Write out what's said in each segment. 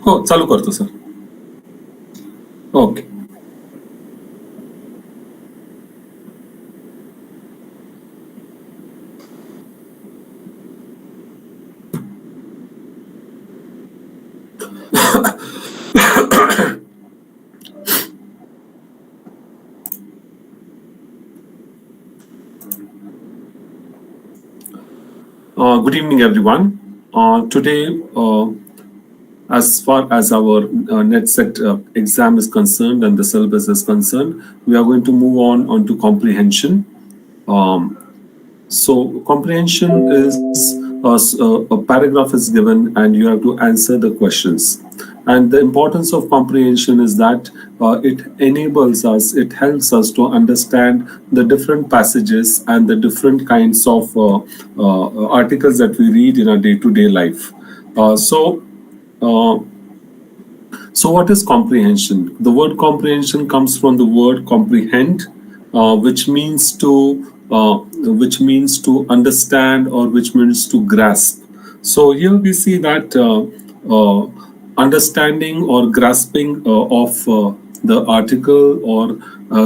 हो, चालू करतो sir. Okay. Good evening, everyone. Today, as far as our NetSet exam is concerned and the syllabus is concerned, we are going to move on to comprehension. So comprehension is a paragraph is given and you have to answer the questions. And the importance of comprehension is that it enables us, it helps us to understand the different passages and the different kinds of articles that we read in our day-to-day life. So what is comprehension? The word comprehension comes from the word comprehend, which means to understand or which means to grasp. So here we see that understanding or grasping of the article or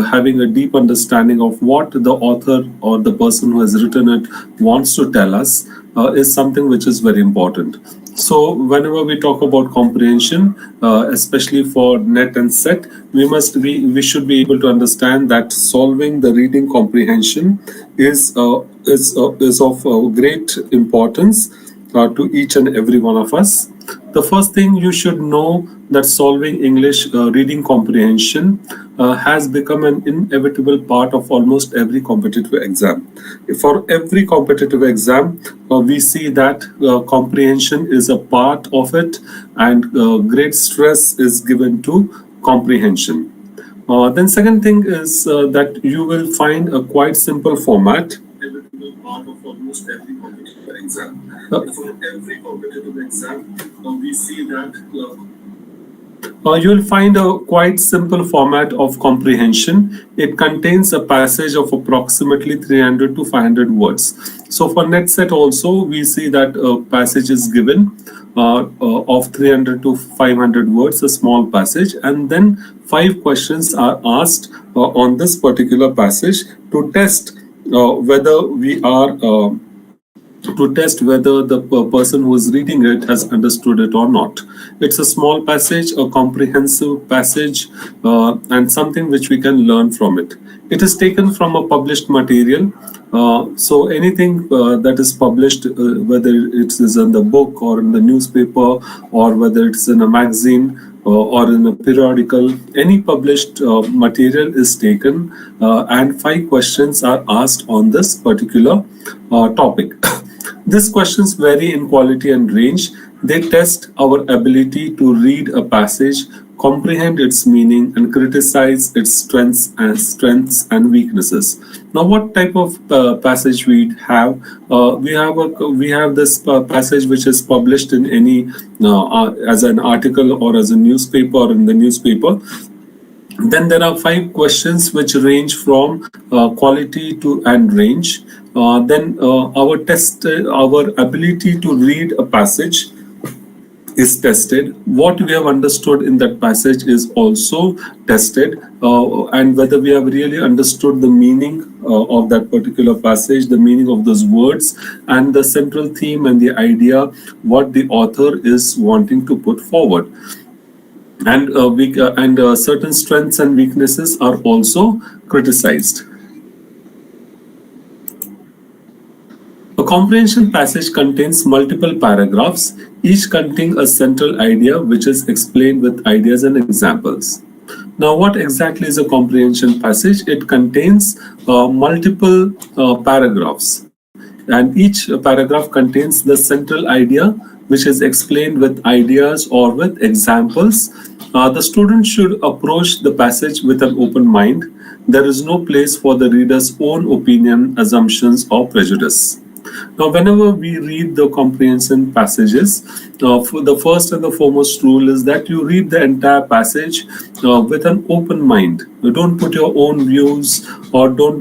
having a deep understanding of what the author or the person who has written it wants to tell us is something which is very important. So whenever we talk about comprehension, especially for net and set, we should be able to understand that solving the reading comprehension is of great importance to each and every one of us. The first thing you should know that solving English reading comprehension has become an inevitable part of almost every competitive exam. For every competitive exam, we see that comprehension is a part of it, and great stress is given to comprehension. Then second thing is that you will find a quite simple format. Inevitable part of almost every competitive exam. For every competitive exam, we see that you will find a quite simple format of comprehension. It contains a passage of approximately 300 to 500 words. So for NetSet also, we see that a passage is given of 300 to 500 words, a small passage, and then 5 questions are asked on this particular passage to test whether the person who is reading it has understood it or not. It's a small passage, a comprehensive passage, and something which we can learn from it. It is taken from a published material. So anything that is published, whether it is in the book or in the newspaper or whether it's in a magazine or in a periodical, any published material is taken and 5 questions are asked on this particular topic. These questions vary in quality and range. They test our ability to read a passage, comprehend its meaning, and criticize its strengths and weaknesses. Now, what type of passage we have? We have this passage which is published in any as an article or as a newspaper or in the newspaper. Then there are 5 questions which range from quality to and range. Then our ability to read a passage is tested. What we have understood in that passage is also tested, and whether we have really understood the meaning of that particular passage, the meaning of those words, and the central theme and the idea what the author is wanting to put forward. And certain strengths and weaknesses are also criticized. A comprehension passage contains multiple paragraphs, each containing a central idea which is explained with ideas and examples. Now, what exactly is a comprehension passage? It contains multiple paragraphs, and each paragraph contains the central idea which is explained with ideas or with examples. The student should approach the passage with an open mind. There is no place for the reader's own opinion, assumptions, or prejudice. Now, whenever we read the comprehension passages, the first and the foremost rule is that you read the entire passage with an open mind. You don't put your own views, or don't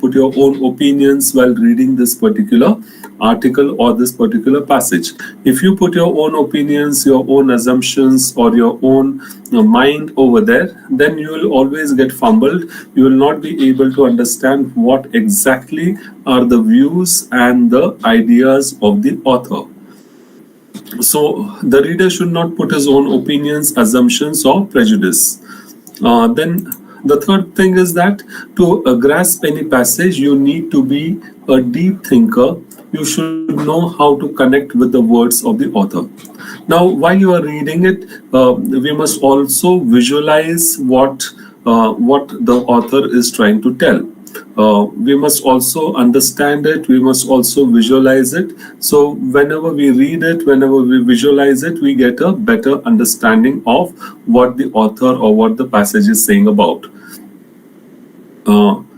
put your own opinions while reading this particular article or this particular passage. If you put your own opinions, your own assumptions, or your own mind over there, then you will always get fumbled. You will not be able to understand what exactly are the views and the ideas of the author. So the reader should not put his own opinions, assumptions, or prejudice. Then the third thing is that to grasp any passage, you need to be a deep thinker. You should know how to connect with the words of the author. Now, while you are reading it, we must also visualize what the author is trying to tell. We must also understand it, we must also visualize it. So whenever we read it, whenever we visualize it, we get a better understanding of what the author or what the passage is saying about.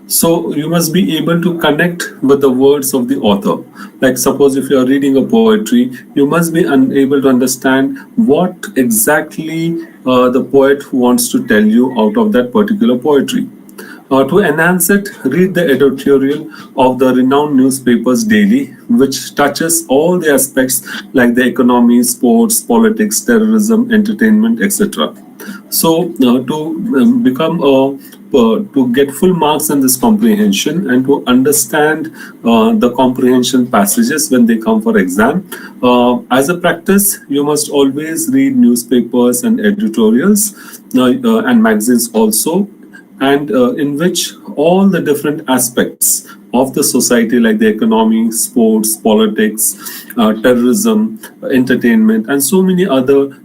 So you must be able to connect with the words of the author. Like suppose if you are reading a poetry, you must be able to understand what exactly the poet wants to tell you out of that particular poetry. To enhance it, read the editorial of the renowned newspapers daily, which touches all the aspects like the economy, sports, politics, terrorism, entertainment, etc. So, to get full marks in this comprehension and to understand the comprehension passages when they come for exam, as a practice, you must always read newspapers and editorials and magazines also, and in which all the different aspects of the society like the economy, sports, politics, terrorism, entertainment, and so many other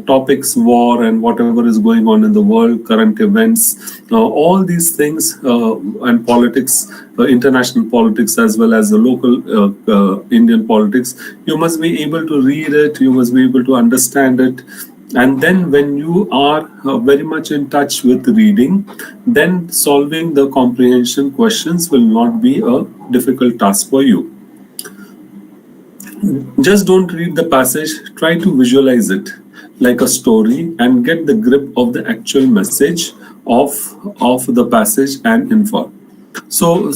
topics, war and whatever is going on in the world, current events, all these things and politics, international politics as well as the local Indian politics, you must be able to read it, you must be able to understand it. And then when you are very much in touch with reading, then solving the comprehension questions will not be a difficult task for you. Just don't read the passage, try to visualize it like a story and get the grip of the actual message of the passage and info. So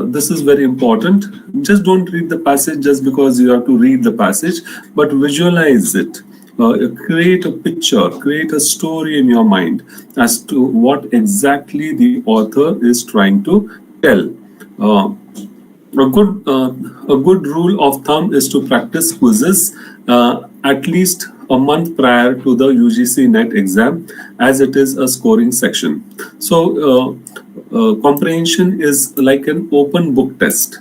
this is very important. Just don't read the passage just because you have to read the passage, but visualize it. Create a picture, create a story in your mind as to what exactly the author is trying to tell. A good rule of thumb is to practice quizzes at least a month prior to the UGC NET exam, as it is a scoring section. So comprehension is like an open book test,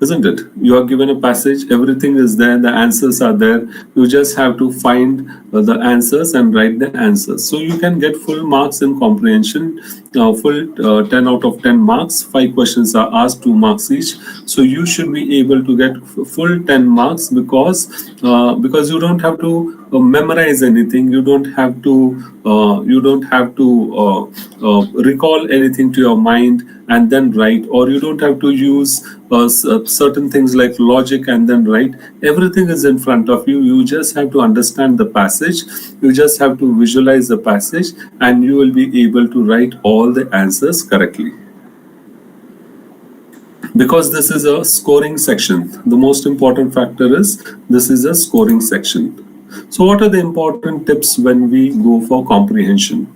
isn't it? You are given a passage, everything is there, the answers are there. You just have to find the answers and write the answers. So you can get full marks in comprehension, full 10 out of 10 marks. 5 questions are asked, 2 marks each. So you should be able to get full 10 marks because you don't have to memorize anything. You don't have to recall anything to your mind and then write, or you don't have to use certain things like logic and then write. Everything is in front of you. You just have to understand the passage. You just have to visualize the passage, and you will be able to write all the answers correctly. Because this is a scoring section, the most important factor is this is a scoring section. So what are the important tips when we go for comprehension?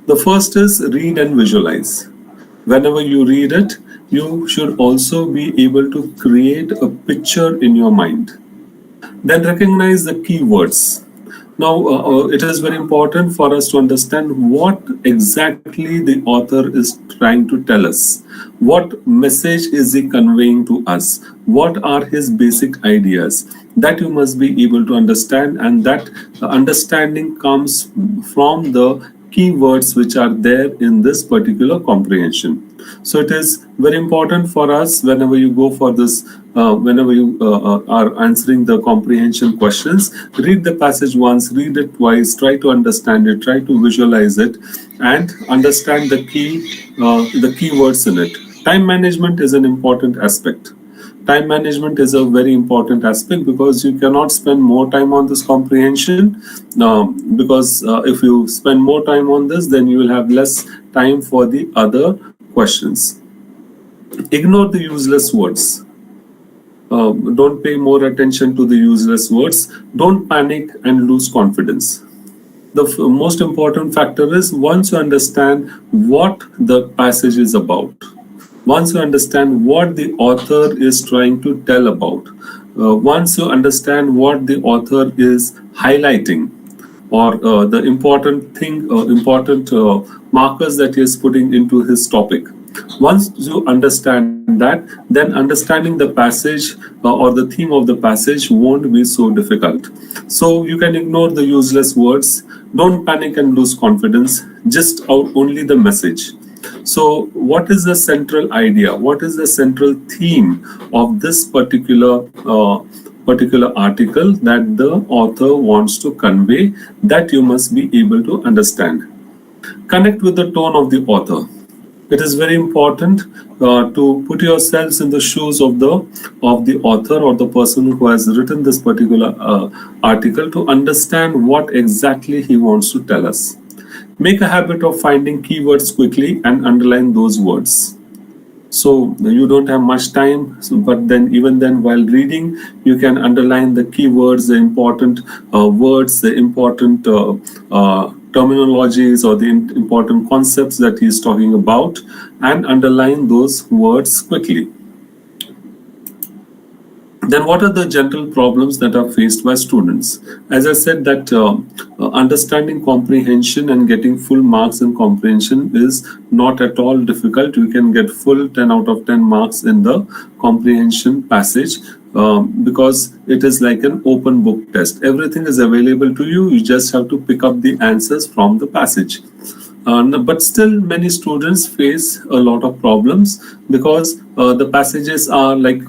The first is read and visualize. Whenever you read it, you should also be able to create a picture in your mind. Then recognize the keywords. Now, it is very important for us to understand what exactly the author is trying to tell us. What message is he conveying to us? What are his basic ideas? That you must be able to understand, and that understanding comes from the keywords which are there in this particular comprehension. So it is very important for us whenever you go for this, whenever you are answering the comprehension questions, read the passage once, read it twice, try to understand it, try to visualize it, and understand the keywords in it. Time management is an important aspect. Time management is a very important aspect because you cannot spend more time on this comprehension, because if you spend more time on this, then you will have less time for the other questions. Ignore the useless words. Don't pay more attention to the useless words. Don't panic and lose confidence. The most important factor is once you understand what the passage is about, once you understand what the author is trying to tell about, once you understand what the author is highlighting, or the important markers that he is putting into his topic. Once you understand that, then understanding the passage or the theme of the passage won't be so difficult. So you can ignore the useless words. Don't panic and lose confidence. Just out only the message. So, what is the central idea? What is the central theme of this particular article that the author wants to convey, that you must be able to understand? Connect with the tone of the author. It is very important to put yourselves in the shoes of the author or the person who has written this particular article, to understand what exactly he wants to tell us. Make a habit of finding keywords quickly and underline those words. So you don't have much time, but then even then, while reading, you can underline the keywords, the important words, the important terminologies, or the important concepts that he is talking about, and underline those words quickly. Then what are the general problems that are faced by students? As I said, that understanding comprehension and getting full marks in comprehension is not at all difficult. You can get full 10 out of 10 marks in the comprehension passage, because it is like an open book test. Everything is available to you. You just have to pick up the answers from the passage. But still, many students face a lot of problems because the passages are like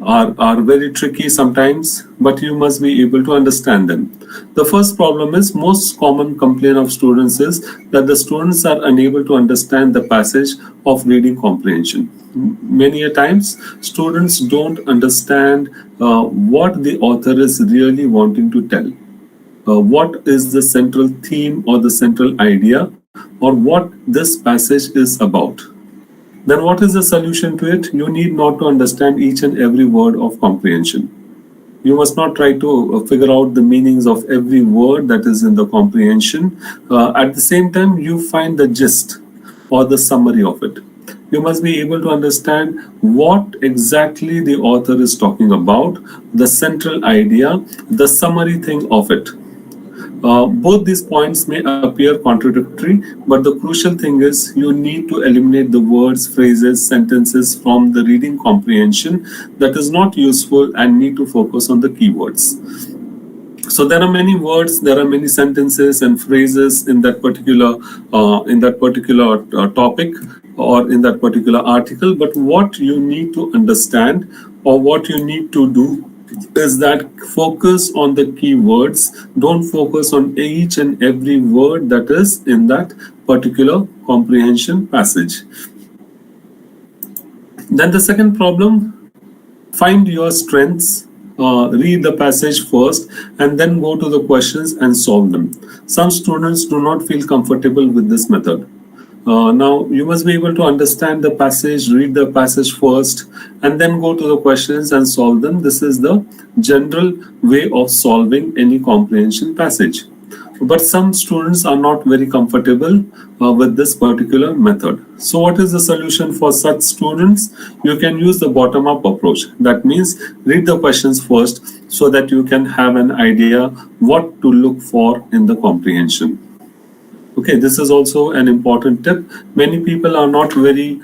are very tricky sometimes, but you must be able to understand them. The first problem is, most common complaint of students is that the students are unable to understand the passage of reading comprehension. Many a times, students don't understand what the author is really wanting to tell. What is the central theme or the central idea, or what this passage is about. Then what is the solution to it? You need not to understand each and every word of comprehension. You must not try to figure out the meanings of every word that is in the comprehension. At the same time, you find the gist or the summary of it. You must be able to understand what exactly the author is talking about, the central idea, the summary thing of it. Both these points may appear contradictory, but the crucial thing is you need to eliminate the words, phrases, sentences from the reading comprehension that is not useful, and need to focus on the keywords. So there are many words, there are many sentences and phrases in that particular topic or in that particular article. But what you need to understand, or what you need to do, is that focus on the keywords. Don't focus on each and every word that is in that particular comprehension passage. Then the second problem, find your strengths. Read the passage first and then go to the questions and solve them. Some students do not feel comfortable with this method. Now, you must be able to understand the passage, read the passage first, and then go to the questions and solve them. This is the general way of solving any comprehension passage. But some students are not very comfortable with this particular method. So what is the solution for such students? You can use the bottom-up approach. That means read the questions first so that you can have an idea what to look for in the comprehension. Okay, this is also an important tip. Many people are not very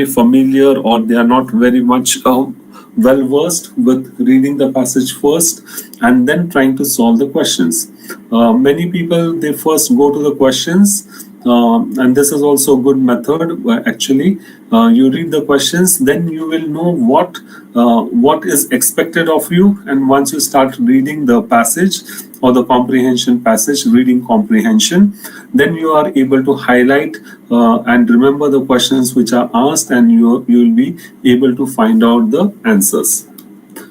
familiar, or they are not very much well versed with reading the passage first and then trying to solve the questions. Many people, they first go to the questions and this is also a good method. Actually, you read the questions, then you will know what is expected of you. And once you start reading the passage or the comprehension passage, reading comprehension, then you are able to highlight and remember the questions which are asked, and you will be able to find out the answers.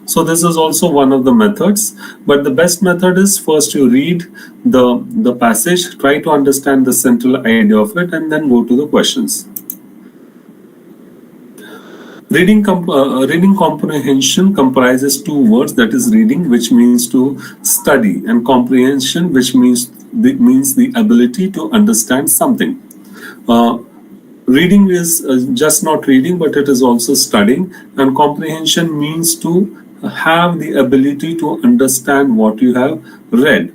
So this is also one of the methods, but the best method is first you read the passage, try to understand the central idea of it, and then go to the questions. Reading comprehension comprises two words, that is reading, which means to study, and comprehension, which means the ability to understand something. Uh, Reading is just not reading, but it is also studying, and comprehension means to have the ability to understand what you have read.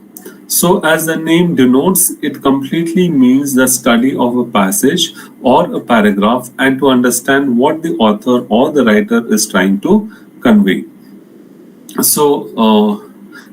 So, as the name denotes, it completely means the study of a passage or a paragraph and to understand what the author or the writer is trying to convey. So,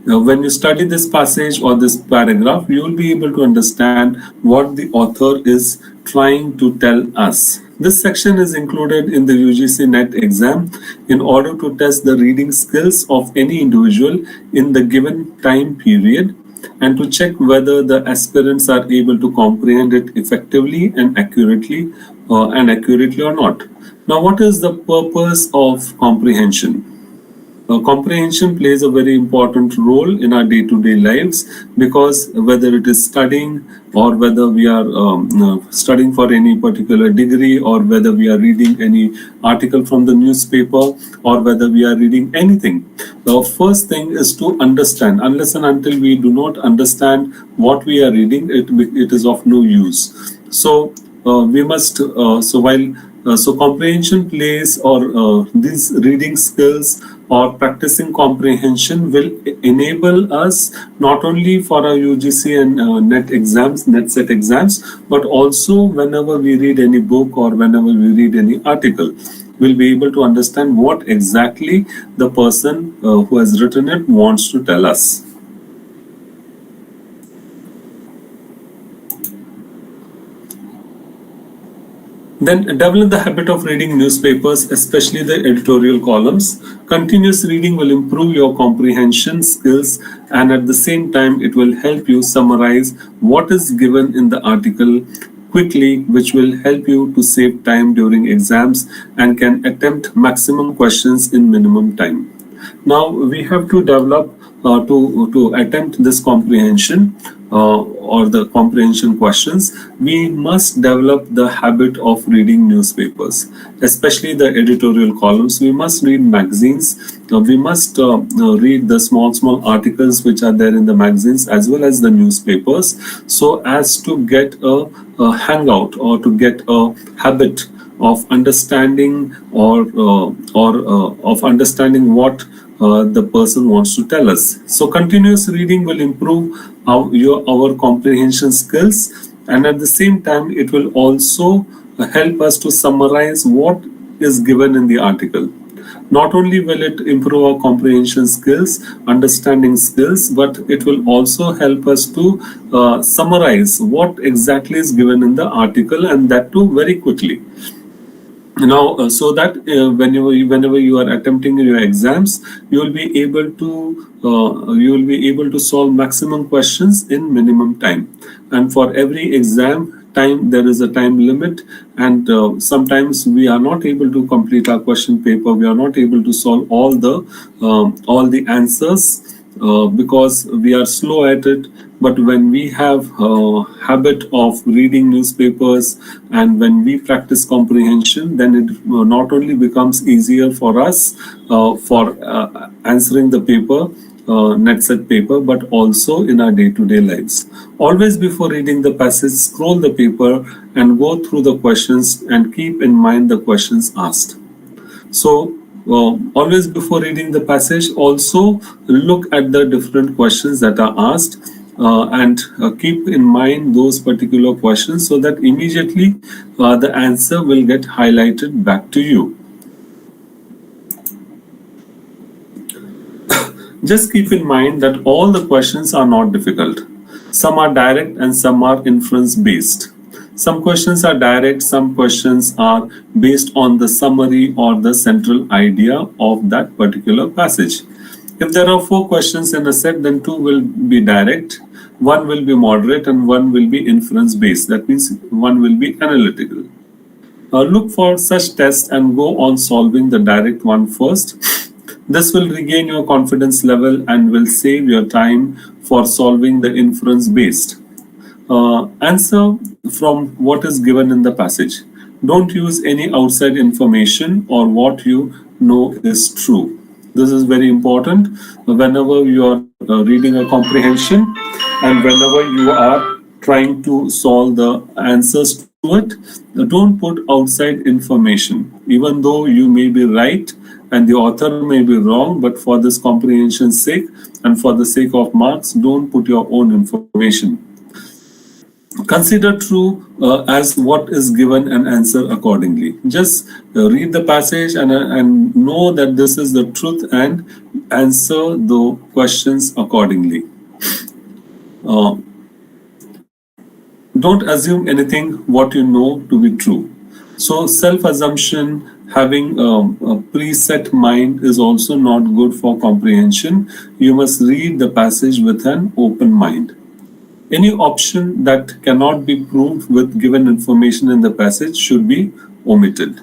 when you study this passage or this paragraph, you will be able to understand what the author is trying to tell us. This section is included in the UGC NET exam in order to test the reading skills of any individual in the given time period and to check whether the aspirants are able to comprehend it effectively and accurately or not. Now, what is the purpose of comprehension? Comprehension plays a very important role in our day-to-day lives, because whether it is studying or whether we are studying for any particular degree, or whether we are reading any article from the newspaper, or whether we are reading anything, the first thing is to understand. Unless and until we do not understand what we are reading, it is of no use. So we must so comprehension plays, or these reading skills or practicing comprehension will enable us not only for our UGC and NET set exams, but also whenever we read any book or whenever we read any article, we'll be able to understand what exactly the person who has written it wants to tell us. Then develop the habit of reading newspapers, especially the editorial columns. Continuous reading will improve your comprehension skills, and at the same time, it will help you summarize what is given in the article quickly, which will help you to save time during exams and can attempt maximum questions in minimum time. Now we have to develop to attempt this comprehension or the comprehension questions. We must develop the habit of reading newspapers, especially the editorial columns. We must read magazines. We must read the small articles which are there in the magazines as well as the newspapers, so as to get a hangout or to get a habit of understanding of understanding what the person wants to tell us. So continuous reading will improve our comprehension skills, and at the same time it will also help us to summarize what is given in the article. Not only will it improve our comprehension skills, understanding skills, but it will also help us to summarize what exactly is given in the article, and that too very quickly. Now, so that whenever you are attempting your exams, you will be able to solve maximum questions in minimum time. And for every exam time, there is a time limit, and sometimes we are not able to complete our question paper. We are not able to solve all the answers because we are slow at it. But when we have a habit of reading newspapers and when we practice comprehension, then it not only becomes easier for us for answering the paper, net set paper, but also in our day-to-day lives. Always before reading the passage, scroll the paper and go through the questions and keep in mind the questions asked. So always before reading the passage, also look at the different questions that are asked and keep in mind those particular questions, so that immediately the answer will get highlighted back to you. Just keep in mind that all the questions are not difficult. Some are direct and some are inference based. Some questions are direct, some questions are based on the summary or the central idea of that particular passage. If there are 4 questions in a set, then 2 will be direct, 1 will be moderate, and 1 will be inference based. That means 1 will be analytical. Look for such tests and go on solving the direct one first. This will regain your confidence level and will save your time for solving the inference based. Answer from what is given in the passage. Don't use any outside information or what you know is true. This is very important whenever you are reading a comprehension and whenever you are trying to solve the answers to it. Don't put outside information, even though you may be right and the author may be wrong, but for this comprehension's sake and for the sake of marks, don't put your own information. Consider true as what is given and answer accordingly. Just read the passage and know that this is the truth and answer the questions accordingly. Don't assume anything what you know to be true. So self-assumption, having a preset mind is also not good for comprehension. You must read the passage with an open mind. Any option that cannot be proved with given information in the passage should be omitted.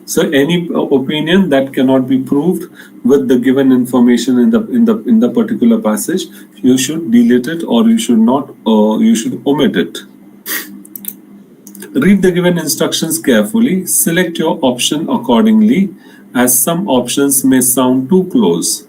So any opinion that cannot be proved with the given information in the particular passage, you should delete it or you should not, you should omit it. Read the given instructions carefully. Select your option accordingly, as some options may sound too close.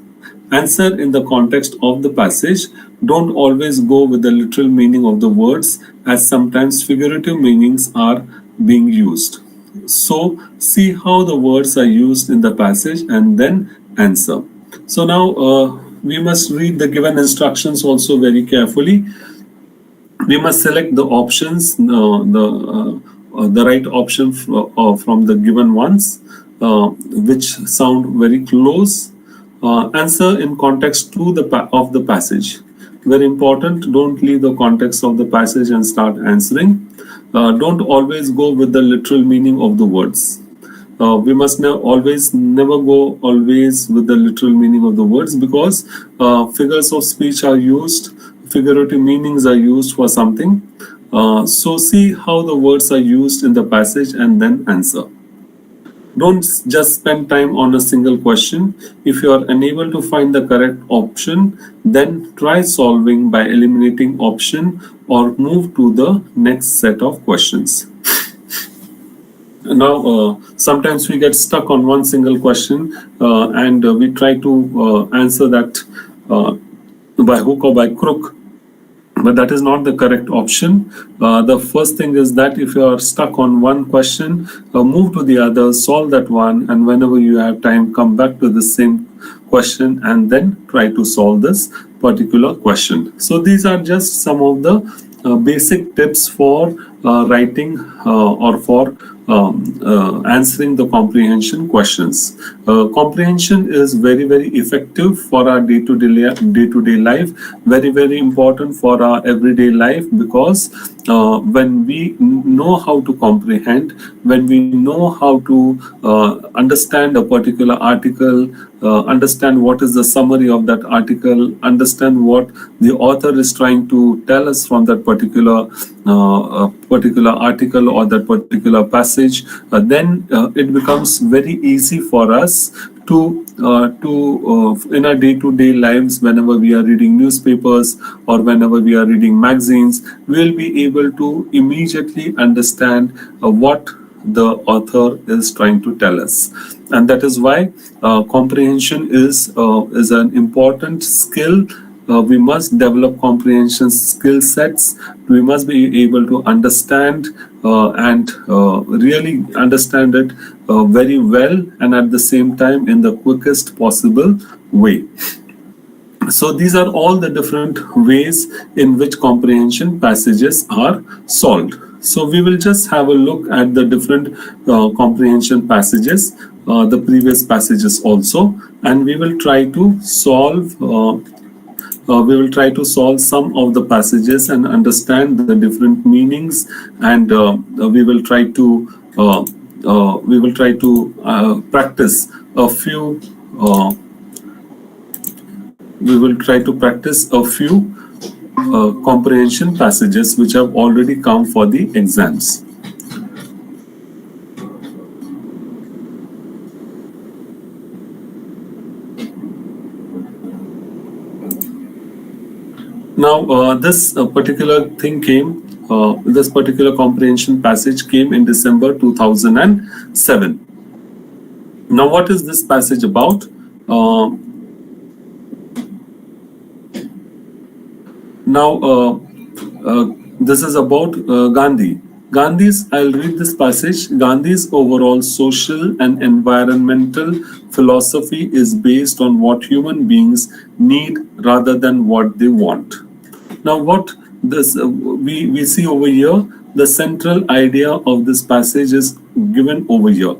Answer in the context of the passage. Don't always go with the literal meaning of the words, as sometimes figurative meanings are being used. So see how the words are used in the passage and then answer. So now we must read the given instructions also very carefully. We must select the options, the right option from the given ones, which sound very close. Answer in context to of the passage. Very important. Don't leave the context of the passage and start answering. Don't always go with the literal meaning of the words. We must never go always with the literal meaning of the words, because figures of speech are used, figurative meanings are used for something. So see how the words are used in the passage and then answer. Don't just spend time on a single question. If you are unable to find the correct option, then try solving by eliminating option or move to the next set of questions. Now, sometimes we get stuck on one single question and we try to answer that by hook or by crook. But that is not the correct option. The first thing is that if you are stuck on one question, move to the other, solve that one, and whenever you have time, come back to the same question and then try to solve this particular question. So these are just some of the basic tips for writing or for answering the comprehension questions. Comprehension is very, very effective for our day-to-day life, very, very important for our everyday life, because when we know how to comprehend, when we know how to understand a particular article, understand what is the summary of that article, understand what the author is trying to tell us from that particular article or that particular passage, then it becomes very easy for us to in our day-to-day lives, whenever we are reading newspapers or whenever we are reading magazines, we will be able to immediately understand what the author is trying to tell us. And that is why comprehension is an important skill. We must develop comprehension skill sets. We must be able to understand and really understand it very well, and at the same time in the quickest possible way. So these are all the different ways in which comprehension passages are solved. So we will just have a look at the different comprehension passages, the previous passages also, and we will try to solve we will try to solve some of the passages and understand the different meanings, and we will try to practice a few. We will try to practice a few comprehension passages which have already come for the exams. Now, this particular thing this particular comprehension passage came in December 2007. Now, what is this passage about? This is about Gandhi. I'll read this passage. Gandhi's overall social and environmental philosophy is based on what human beings need rather than what they want. Now, what this we see over here, the central idea of this passage is given over here.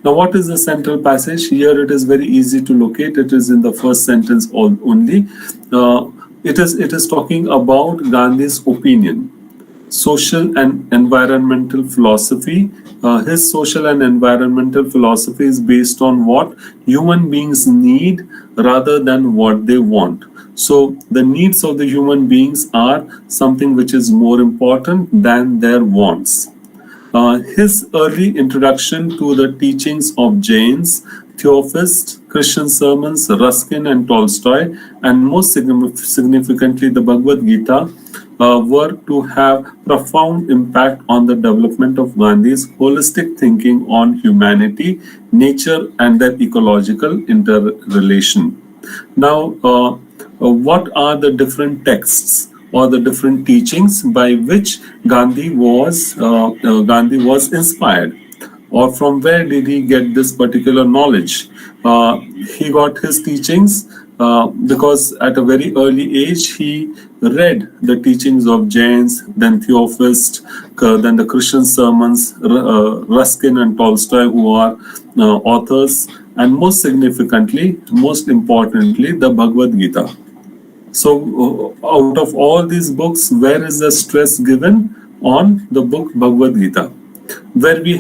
Now, what is the central passage? Here it is very easy to locate. It is in the first sentence only. It is talking about Gandhi's opinion, social and environmental philosophy. His social and environmental philosophy is based on what human beings need rather than what they want. So the needs of the human beings are something which is more important than their wants. His early introduction to the teachings of Jains, Theosophists, Christian sermons, Ruskin and Tolstoy, and most significantly the Bhagavad Gita, were to have profound impact on the development of Gandhi's holistic thinking on humanity, nature, and their ecological interrelation. Now, what are the different texts or the different teachings by which Gandhi was inspired, or from where did he get this particular knowledge? He got his teachings because at a very early age he read the teachings of Jains, then Theosophists, then the Christian sermons, Ruskin and Tolstoy, who are authors, and most importantly, the Bhagavad Gita. So, out of all these books, where is the stress given? On the book Bhagavad Gita, where we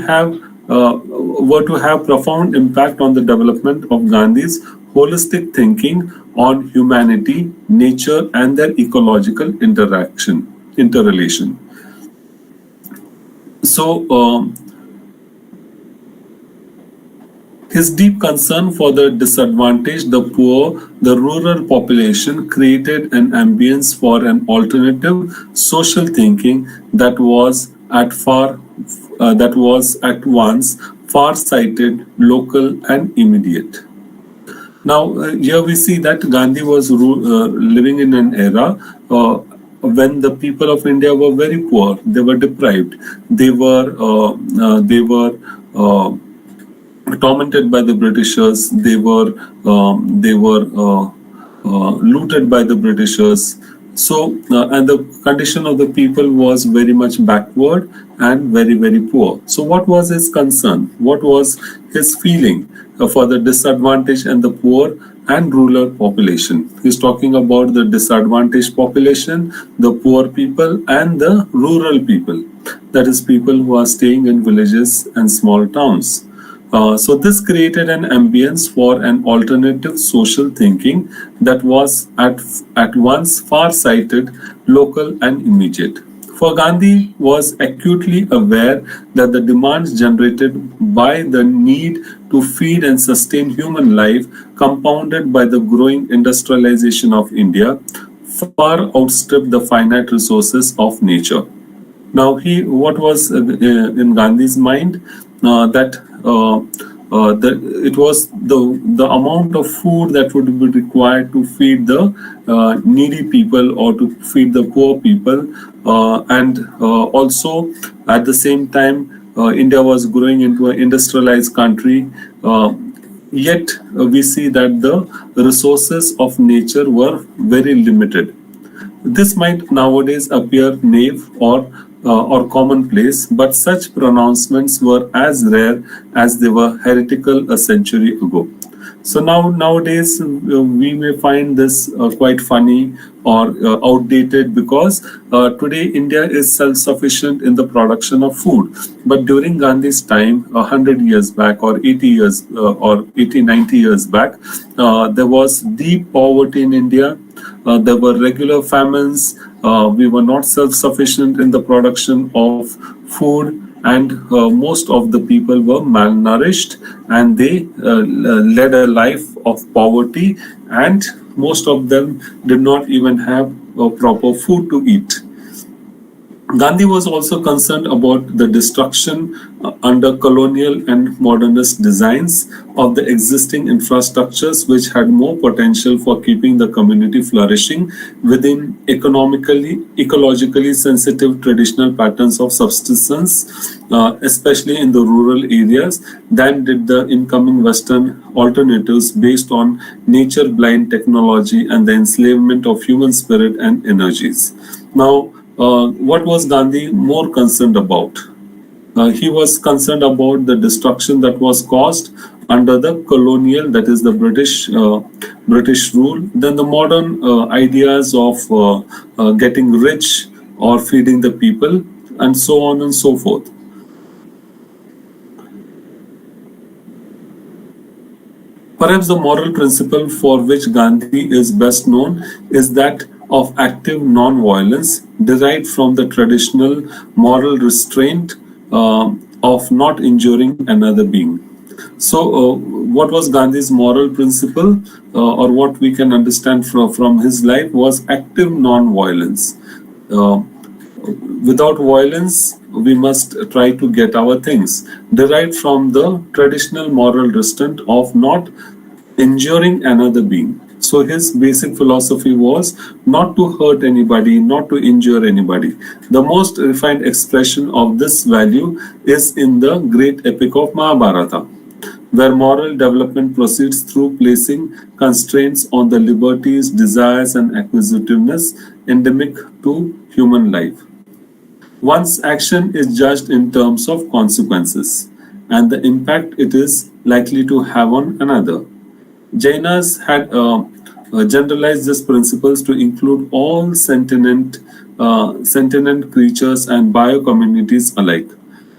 were to have profound impact on the development of Gandhi's holistic thinking on humanity, nature, and their ecological interrelation. So, his deep concern for the disadvantaged, the poor, the rural population created an ambience for an alternative social thinking that was at once far-sighted, local, and immediate. Now, here we see that Gandhi was living in an era when the people of India were very poor. They were deprived. They were tormented by the Britishers. They were looted by the Britishers. So, and the condition of the people was very much backward and very, very poor. So, what was his concern? What was his feeling for the disadvantaged and the poor and rural population? He's talking about the disadvantaged population, the poor people, and the rural people. That is, people who are staying in villages and small towns. So this created an ambience for an alternative social thinking that was at once far-sighted, local, and immediate. For Gandhi was acutely aware that the demands generated by the need to feed and sustain human life, compounded by the growing industrialization of India, far outstripped the finite resources of nature. Now, what was in Gandhi's mind? It was the amount of food that would be required to feed the needy people or to feed the poor people, and also at the same time India was growing into an industrialized country, yet we see that the resources of nature were very limited. This might nowadays appear naive or commonplace, but such pronouncements were as rare as they were heretical a century ago. So nowadays we may find this quite funny or outdated, because today India is self-sufficient in the production of food. But during Gandhi's time, 100 years back, or 80 years, or 80, 90 years back, there was deep poverty in India. There were regular famines. We were not self-sufficient in the production of food, and most of the people were malnourished, and they led a life of poverty, and most of them did not even have proper food to eat. Gandhi was also concerned about the destruction under colonial and modernist designs of the existing infrastructures, which had more potential for keeping the community flourishing within ecologically sensitive traditional patterns of subsistence, especially in the rural areas, than did the incoming Western alternatives based on nature-blind technology and the enslavement of human spirit and energies. Now, what was Gandhi more concerned about? He was concerned about the destruction that was caused under the colonial, that is the British rule, then the modern ideas of getting rich or feeding the people, and so on and so forth. Perhaps the moral principle for which Gandhi is best known is that of active non-violence, derived from the traditional moral restraint of not injuring another being. So, what was Gandhi's moral principle, or what we can understand from his life, was active non-violence. Without violence, we must try to get our things, derived from the traditional moral restraint of not injuring another being. So his basic philosophy was not to hurt anybody, not to injure anybody. The most refined expression of this value is in the great epic of Mahabharata, where moral development proceeds through placing constraints on the liberties, desires, and acquisitiveness endemic to human life. One's action is judged in terms of consequences and the impact it is likely to have on another. Jainas had generalized these principles to include all sentient creatures and bio-communities alike.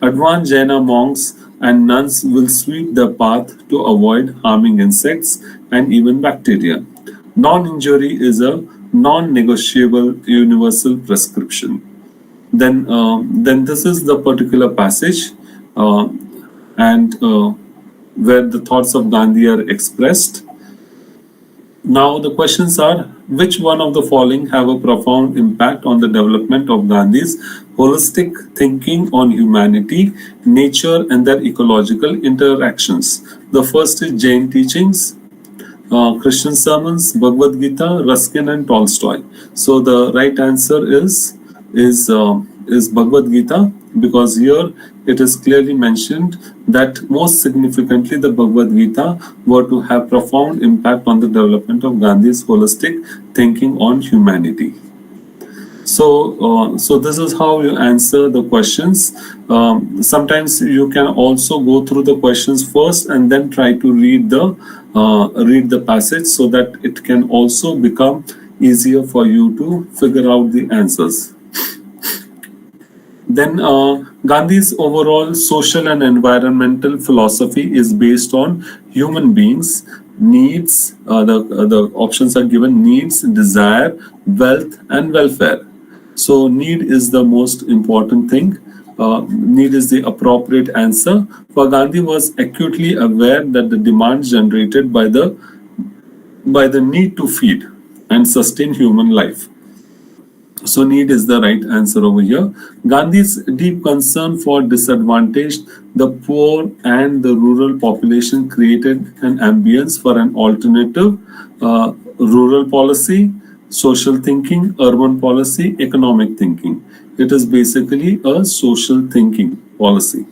Advanced Jaina monks and nuns will sweep their path to avoid harming insects and even bacteria. Non-injury is a non-negotiable universal prescription. Then this is the particular passage, and where the thoughts of Gandhi are expressed. Now the questions are: which one of the following have a profound impact on the development of Gandhi's holistic thinking on humanity, nature, and their ecological interactions? The first is Jain teachings, Christian sermons, Bhagavad Gita, Ruskin, and Tolstoy. So the right answer is Bhagavad Gita, because here it is clearly mentioned that most significantly the Bhagavad Gita were to have profound impact on the development of Gandhi's holistic thinking on humanity. So this is how you answer the questions. Sometimes you can also go through the questions first and then try to read the passage, so that it can also become easier for you to figure out the answers. Then Gandhi's overall social and environmental philosophy is based on human beings' needs. The options are given: needs, desire, wealth, and welfare. So need is the most important thing. Need is the appropriate answer. For Gandhi was acutely aware that the demands generated by the need to feed and sustain human life. So need is the right answer over here. Gandhi's deep concern for disadvantaged, the poor, and the rural population created an ambience for an alternative rural policy, social thinking, urban policy, economic thinking. It is basically a social thinking policy.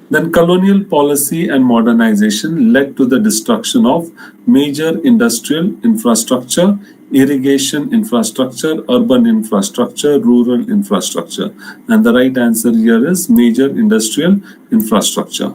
Then colonial policy and modernization led to the destruction of major industrial infrastructure, irrigation infrastructure, urban infrastructure, rural infrastructure. And the right answer here is major industrial infrastructure.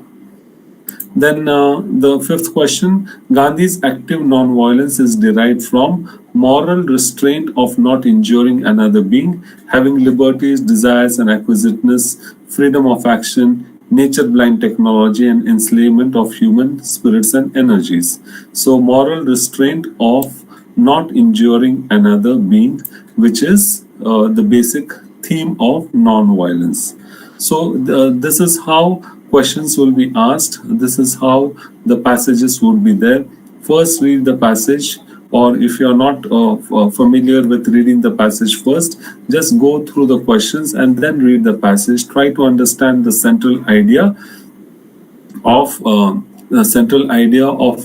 Then the fifth question, Gandhi's active non-violence is derived from moral restraint of not injuring another being, having liberties, desires, and acquisitiveness, freedom of action, nature-blind technology, and enslavement of human spirits and energies. So, moral restraint of not injuring another being, which is the basic theme of non-violence. So this is how questions will be asked. This is how the passages would be there. First, read the passage, or if you are not familiar with reading the passage first, just go through the questions and then read the passage. Try to understand the central idea of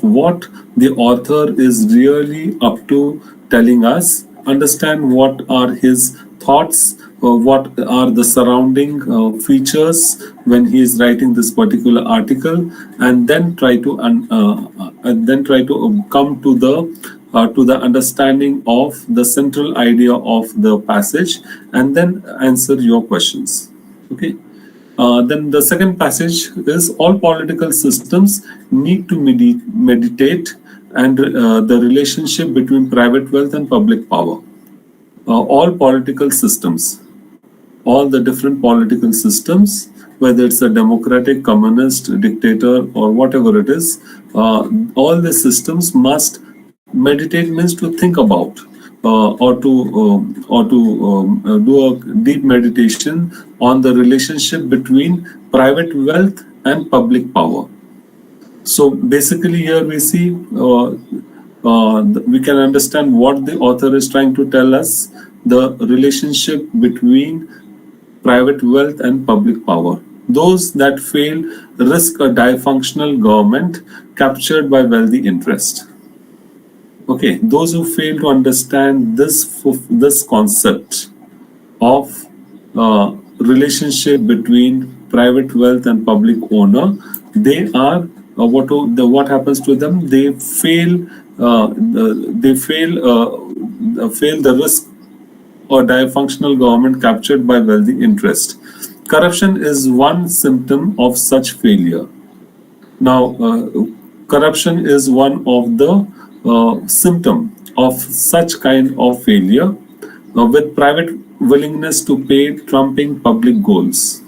what the author is really up to telling us. Understand what are his thoughts, what are the surrounding features when he is writing this particular article, and then try to come to the understanding of the central idea of the passage, and then answer your questions. Okay. Then the second passage is all political systems need to meditate and the relationship between private wealth and public power. All political systems, all the different political systems, whether it's a democratic, communist, dictator, or whatever it is, all the systems must meditate means to think about or to do a deep meditation on the relationship between private wealth and public power. So basically, here we see we can understand what the author is trying to tell us: the relationship between private wealth and public power. Those that fail risk a dysfunctional government captured by wealthy interest. Okay, those who fail to understand this concept of relationship between private wealth and public owner, they are what happens to them? They fail. Fail the risk or dysfunctional government captured by wealthy interest. Corruption is one symptom of such failure. Now, corruption is one of the symptom of such kind of failure, with private willingness to pay trumping public goals.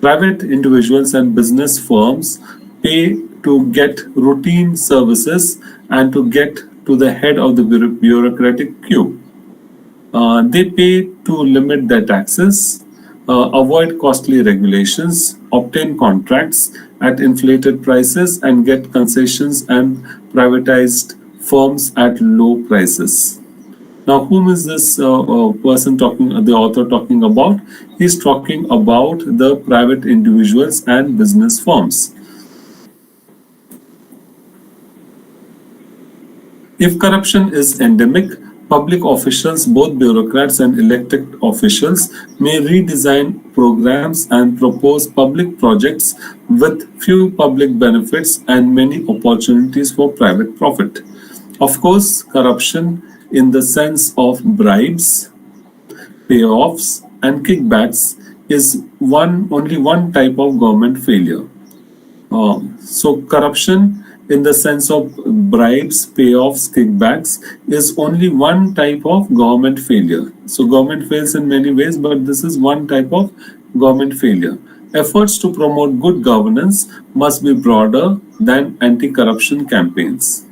Private individuals and business firms pay to get routine services and to get to the head of the bureaucratic queue. They pay to limit their taxes, avoid costly regulations, obtain contracts at inflated prices, and get concessions and privatized firms at low prices. Now, whom is this person talking, the author talking about? He's talking about the private individuals and business firms. If corruption is endemic, public officials, both bureaucrats and elected officials, may redesign programs and propose public projects with few public benefits and many opportunities for private profit. Of course, corruption in the sense of bribes, payoffs, and kickbacks is only one type of government failure. So corruption in the sense of bribes, payoffs, kickbacks is only one type of government failure. So government fails in many ways, but this is one type of government failure. Efforts to promote good governance must be broader than anti-corruption campaigns.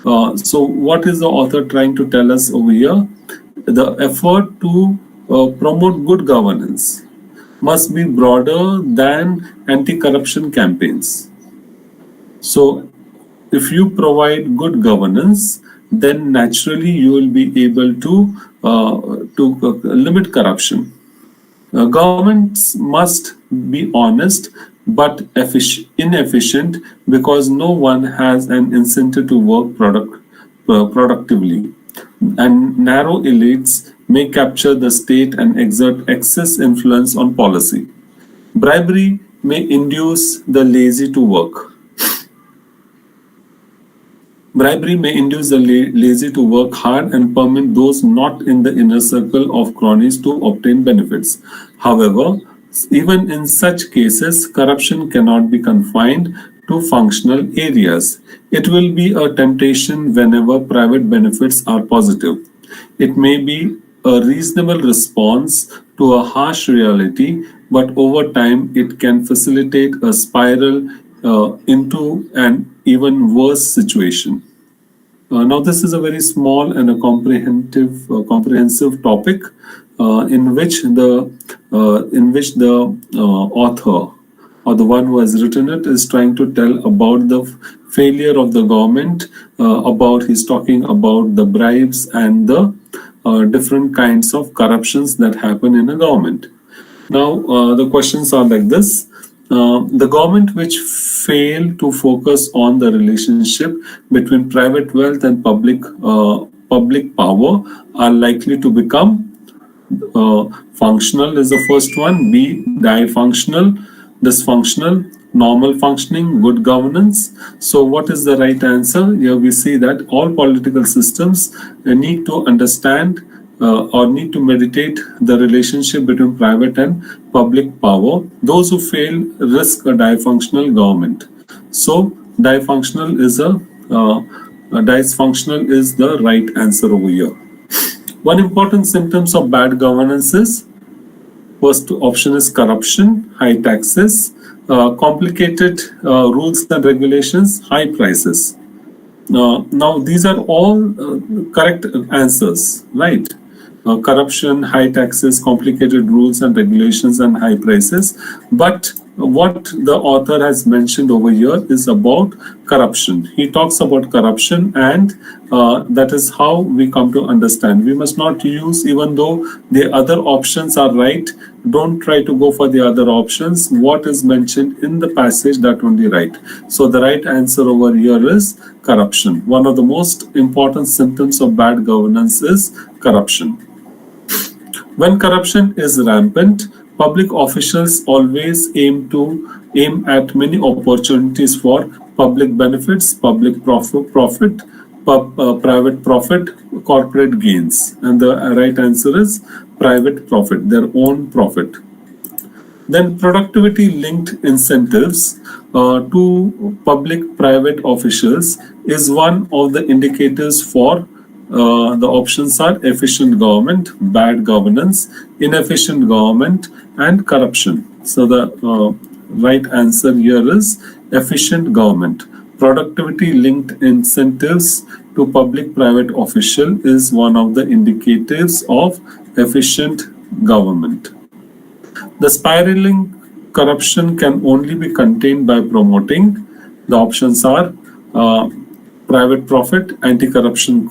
So what is the author trying to tell us over here? The effort to promote good governance must be broader than anti-corruption campaigns. So if you provide good governance, then naturally you will be able to limit corruption. Governments must be honest but inefficient, because no one has an incentive to work productively, and narrow elites may capture the state and exert excess influence on policy. Bribery may induce the lazy to work. Bribery may induce the lazy to work hard and permit those not in the inner circle of cronies to obtain benefits. However, even in such cases, corruption cannot be confined to functional areas. It will be a temptation whenever private benefits are positive. It may be a reasonable response to a harsh reality, but over time it can facilitate a spiral into an even worse situation. Now, this is a very small and a comprehensive topic in which the author or the one who has written it is trying to tell about the failure of the government. He's talking about the bribes and the different kinds of corruptions that happen in a government. Now, the questions are like this. The government which fail to focus on the relationship between private wealth and public power are likely to become functional is the first one. B, dysfunctional, dysfunctional, normal functioning, good governance. So what is the right answer? Here we see that all political systems need to understand or need to meditate the relationship between private and public power. Those who fail risk a dysfunctional government. So dysfunctional is the right answer over here. One important symptoms of bad governance is, first option is corruption, high taxes, complicated rules and regulations, high prices. Now these are all correct answers, right? Corruption, high taxes, complicated rules and regulations, and high prices. But what the author has mentioned over here is about corruption. He talks about corruption, and that is how we come to understand. We must not use, even though the other options are right, don't try to go for the other options. What is mentioned in the passage, that only right. So the right answer over here is corruption. One of the most important symptoms of bad governance is corruption. When corruption is rampant, public officials always aim at many opportunities for public benefits, public profit, private profit, corporate gains. And the right answer is private profit, their own profit. Then productivity-linked incentives to public-private officials is one of the indicators for the options are efficient government, bad governance, inefficient government, and corruption. So the right answer here is efficient government. Productivity-linked incentives to public-private official is one of the indicators of efficient government. The spiraling corruption can only be contained by promoting. The options are private profit, anti-corruption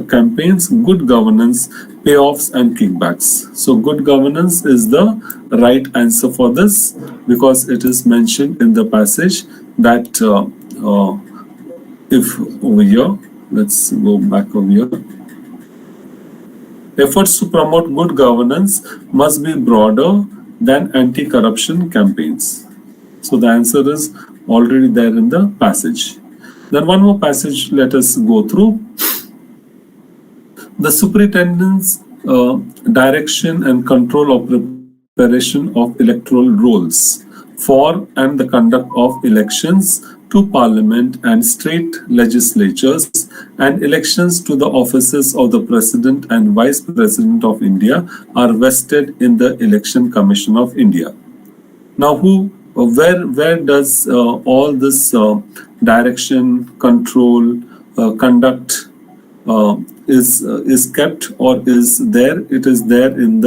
campaigns, good governance, payoffs, and kickbacks. So good governance is the right answer for this, because it is mentioned in the passage that if over here, let's go back over here. Efforts to promote good governance must be broader than anti-corruption campaigns. So the answer is already there in the passage. Then one more passage let us go through. The superintendent's direction and control of preparation of electoral rolls for and the conduct of elections to Parliament and state legislatures and elections to the offices of the President and Vice President of India are vested in the Election Commission of India. Now, where does all this direction, control, conduct is kept or is there? It is there in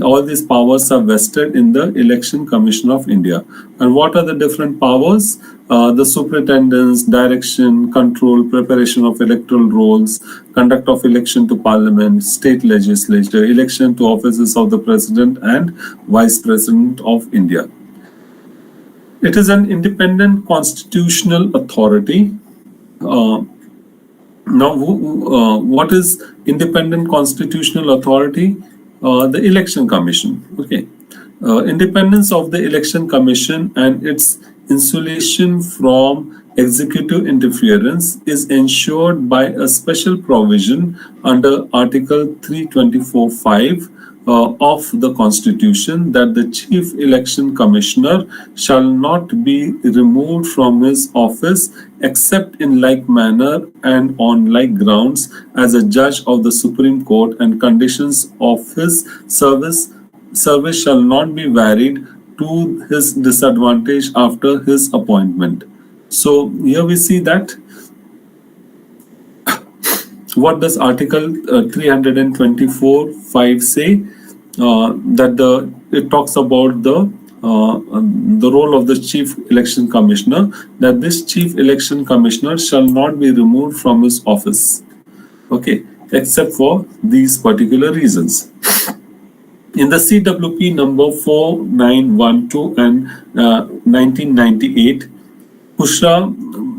all these powers are vested in the Election Commission of India. And what are the different powers? The superintendence, direction, control, preparation of electoral rolls, conduct of election to Parliament, state legislature, election to offices of the President and Vice President of India. It is an independent constitutional authority. Now, what is independent constitutional authority? The Election Commission. Okay. Independence of the Election Commission and its insulation from executive interference is ensured by a special provision under Article 324(5) of the Constitution that the Chief Election Commissioner shall not be removed from his office except in like manner and on like grounds as a judge of the Supreme Court, and conditions of his service shall not be varied to his disadvantage after his appointment. So here we see that what does Article 324(5) say? That it talks about the role of the Chief Election Commissioner. That this Chief Election Commissioner shall not be removed from his office. Okay, except for these particular reasons. In the CWP number 4912 and 1998, Pushra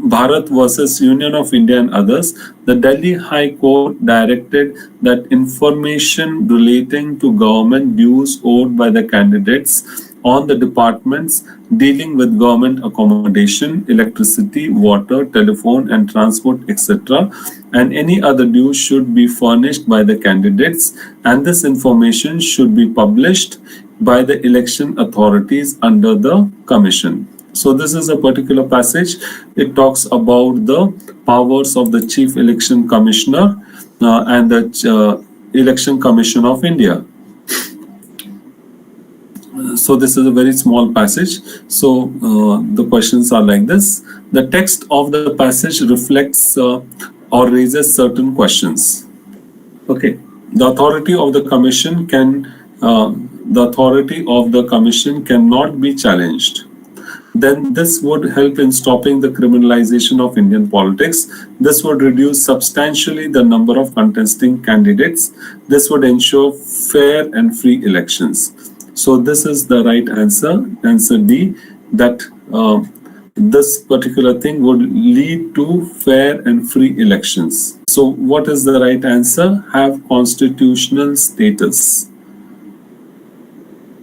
Bharat versus Union of India and others, the Delhi High Court directed that information relating to government dues owed by the candidates on the departments dealing with government accommodation, electricity, water, telephone and transport, etc., and any other dues should be furnished by the candidates, and this information should be published by the election authorities under the commission. So this is a particular passage. It talks about the powers of the Chief Election Commissioner and the Election Commission of India. So this is a very small passage. So the questions are like this. The text of the passage reflects or raises certain questions. Okay, the authority of the commission cannot be challenged. Then this would help in stopping the criminalization of Indian politics. This would reduce substantially the number of contesting candidates. This would ensure fair and free elections. So this is the right answer, answer D, that this particular thing would lead to fair and free elections. So what is the right answer? Have constitutional status.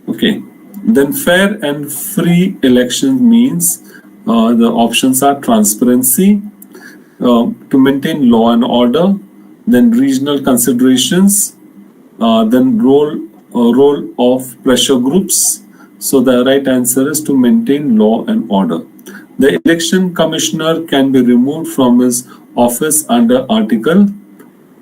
Okay. Then fair and free elections means the options are transparency, to maintain law and order, then regional considerations, then role of pressure groups. So the right answer is to maintain law and order. The election commissioner can be removed from his office under article.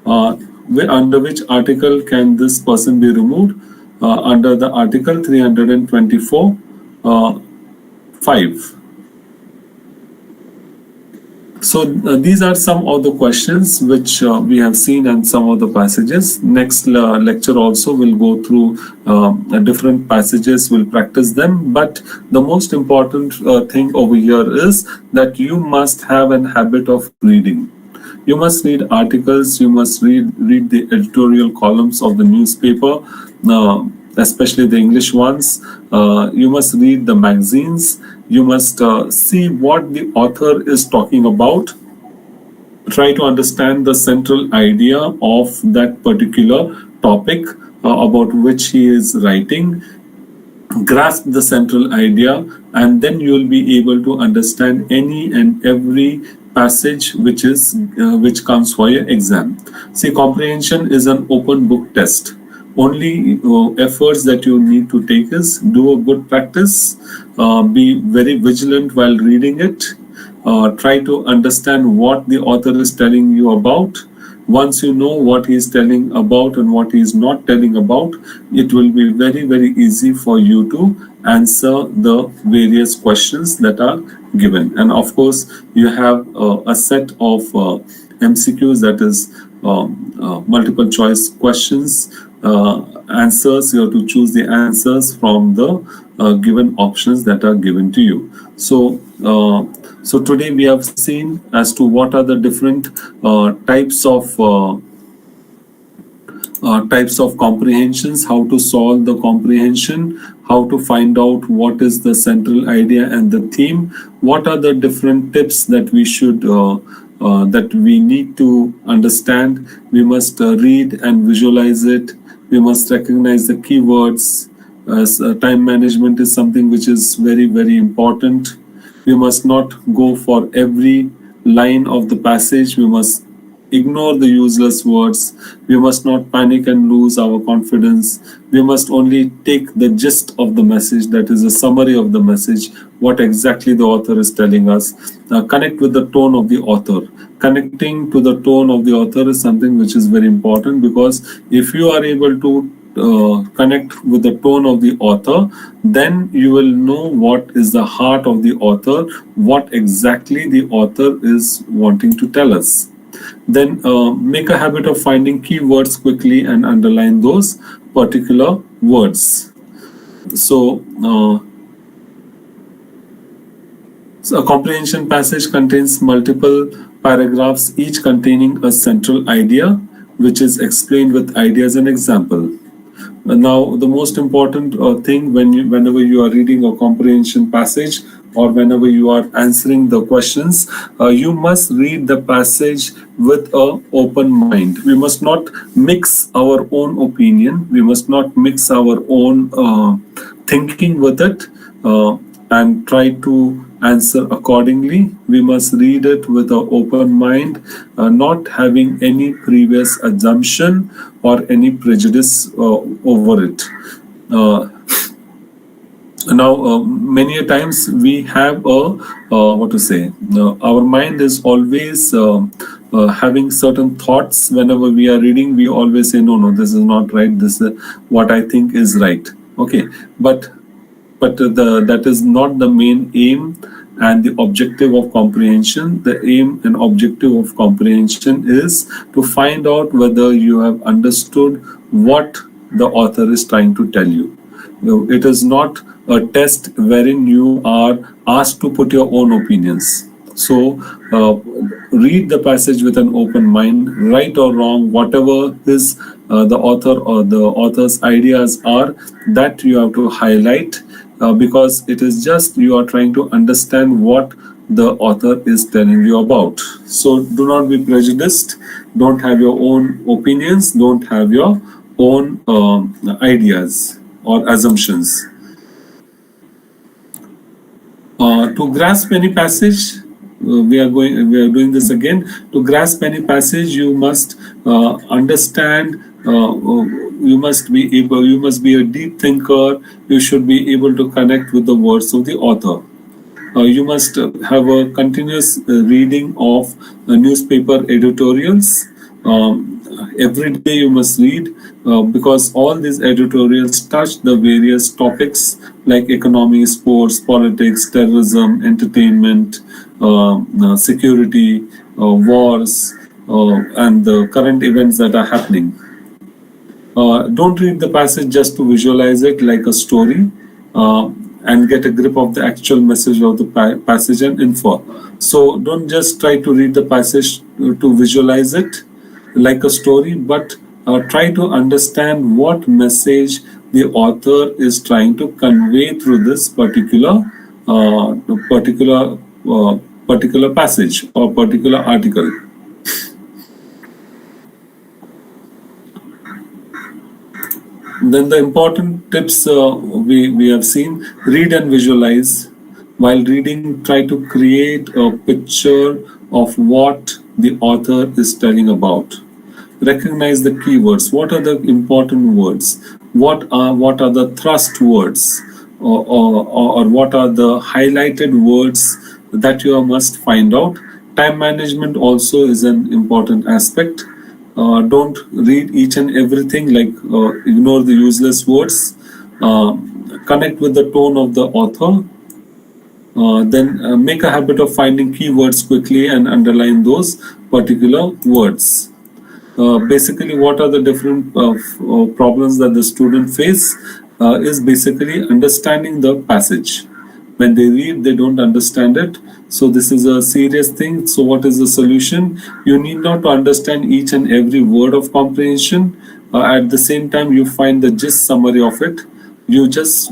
Under which article can this person be removed? Under the article 324(5). So these are some of the questions which we have seen and some of the passages. Next lecture also will go through different passages, we'll practice them. But the most important thing over here is that you must have an habit of reading. You must read articles, you must read the editorial columns of the newspaper, especially the English ones. You must read the magazines. You must see what the author is talking about. Try to understand the central idea of that particular topic about which he is writing. Grasp the central idea, and then you will be able to understand any and every passage which comes for your exam. See, comprehension is an open book test. Only efforts that you need to take is do a good practice, be very vigilant while reading it, try to understand what the author is telling you about. Once you know what he is telling about and what he is not telling about, it will be very, very easy for you to answer the various questions that are given. And of course, you have a set of MCQs, that is multiple choice questions, answers. You have to choose the answers from the given options that are given to you. So today we have seen as to what are the different types of comprehensions, how to solve the comprehension, how to find out what is the central idea and the theme, what are the different tips that we should that we need to understand. We must read and visualize it. We must recognize the keywords. Time management is something which is very, very important. We must not go for every line of the passage. We must ignore the useless words. We must not panic and lose our confidence. We must only take the gist of the message, that is a summary of the message, what exactly the author is telling us. Connect with the tone of the author. Connecting to the tone of the author is something which is very important, because if you are able to connect with the tone of the author, then you will know what is the heart of the author, what exactly the author is wanting to tell us. Then make a habit of finding keywords quickly and underline those particular words. So, a comprehension passage contains multiple paragraphs, each containing a central idea, which is explained with ideas and example. Now, the most important thing whenever you are reading a comprehension passage, or whenever you are answering the questions, you must read the passage with an open mind. We must not mix our own opinion. We must not mix our own thinking with it, and try to answer accordingly. We must read it with an open mind, not having any previous assumption or any prejudice over it. Uh, Now, many a times we have a what to say. Our mind is always having certain thoughts. Whenever we are reading, we always say, "No, no, this is not right. This is what I think is right." Okay, but that is not the main aim and the objective of comprehension. The aim and objective of comprehension is to find out whether you have understood what the author is trying to tell you. It is not a test wherein you are asked to put your own opinions. So, read the passage with an open mind, right or wrong, whatever is the author or the author's ideas are, that you have to highlight, because it is just you are trying to understand what the author is telling you about. So, do not be prejudiced, don't have your own opinions, don't have your own ideas or assumptions. To grasp any passage, we are doing this again. To grasp any passage, you must understand. You must be a deep thinker. You should be able to connect with the words of the author. You must have a continuous reading of newspaper editorials. Every day you must read, because all these editorials touch the various topics like economy, sports, politics, terrorism, entertainment, security, wars, and the current events that are happening. Don't read the passage just to visualize it like a story, and get a grip of the actual message of the passage and info. So don't just try to read the passage to visualize it like a story, but try to understand what message the author is trying to convey through this uh, particular particular passage or particular article. Then the important tips we have seen: read and visualize. While reading, try to create a picture of what the author is telling about. Recognize the keywords. What are the important words? What are the thrust words, or what are the highlighted words that you must find out? Time management also is an important aspect. Don't read each and everything, like ignore the useless words. Connect with the tone of the author. Then make a habit of finding keywords quickly and underline those particular words. Basically, what are the different problems that the student face, is basically understanding the passage. When they read, they don't understand it. So this is a serious thing. So what is the solution? You need not to understand each and every word of comprehension. At the same time, you find the gist summary of it. You just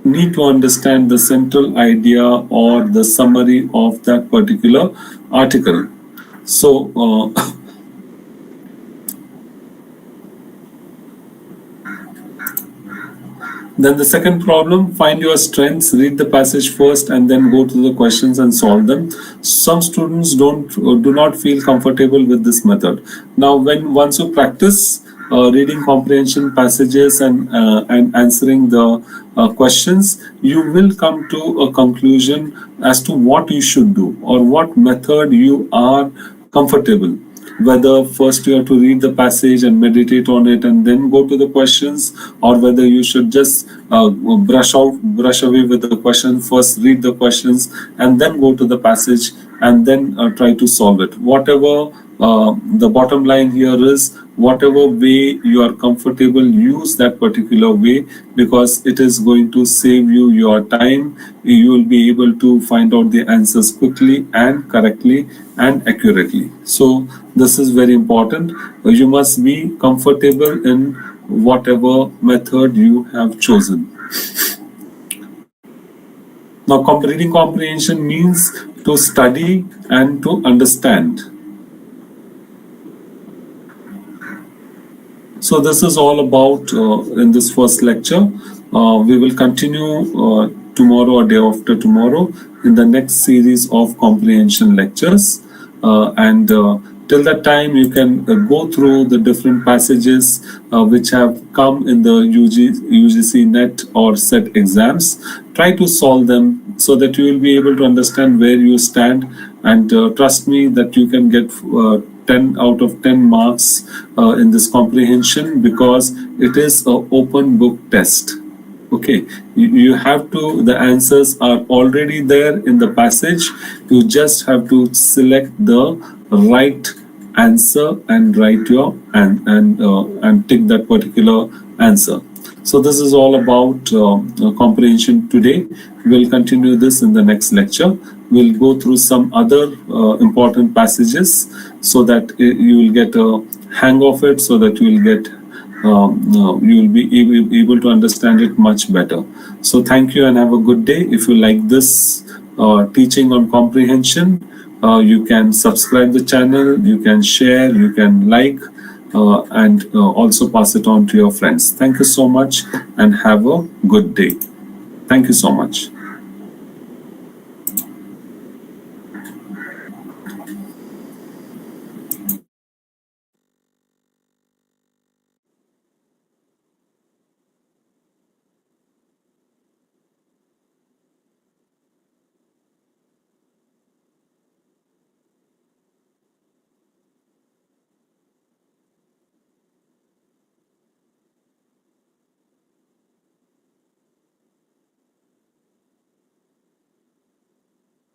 need to understand the central idea or the summary of that particular article. So Then the second problem, find your strengths, read the passage first and then go to the questions and solve them. Some students do not feel comfortable with this method. Now, once you practice reading comprehension passages and answering the questions, you will come to a conclusion as to what you should do or what method you are comfortable. Whether first you have to read the passage and meditate on it and then go to the questions, or whether you should just brush away with the question, first read the questions and then go to the passage and then try to solve it. Whatever the bottom line here is, whatever way you are comfortable, use that particular way, because it is going to save you your time. You will be able to find out the answers quickly and correctly and accurately. So this is very important. You must be comfortable in whatever method you have chosen. Now, reading comprehension means to study and to understand. So this is all about in this first lecture. We will continue tomorrow or day after tomorrow in the next series of comprehension lectures. Till that time, you can go through the different passages which have come in the UGC NET or SET exams. Try to solve them so that you will be able to understand where you stand, and trust me that you can get 10 out of 10 marks in this comprehension, because it is an open book test. Okay, you have to, the answers are already there in the passage. You just have to select the right answer and write your and tick that particular answer. So this is all about comprehension today. We'll continue this in the next lecture. We'll go through some other important passages so that you will get a hang of it, so that you will get you will be able to understand it much better. So thank you and have a good day. If you like this teaching on comprehension, you can subscribe the channel, you can share, you can like, and also pass it on to your friends. Thank you so much and have a good day. Thank you so much.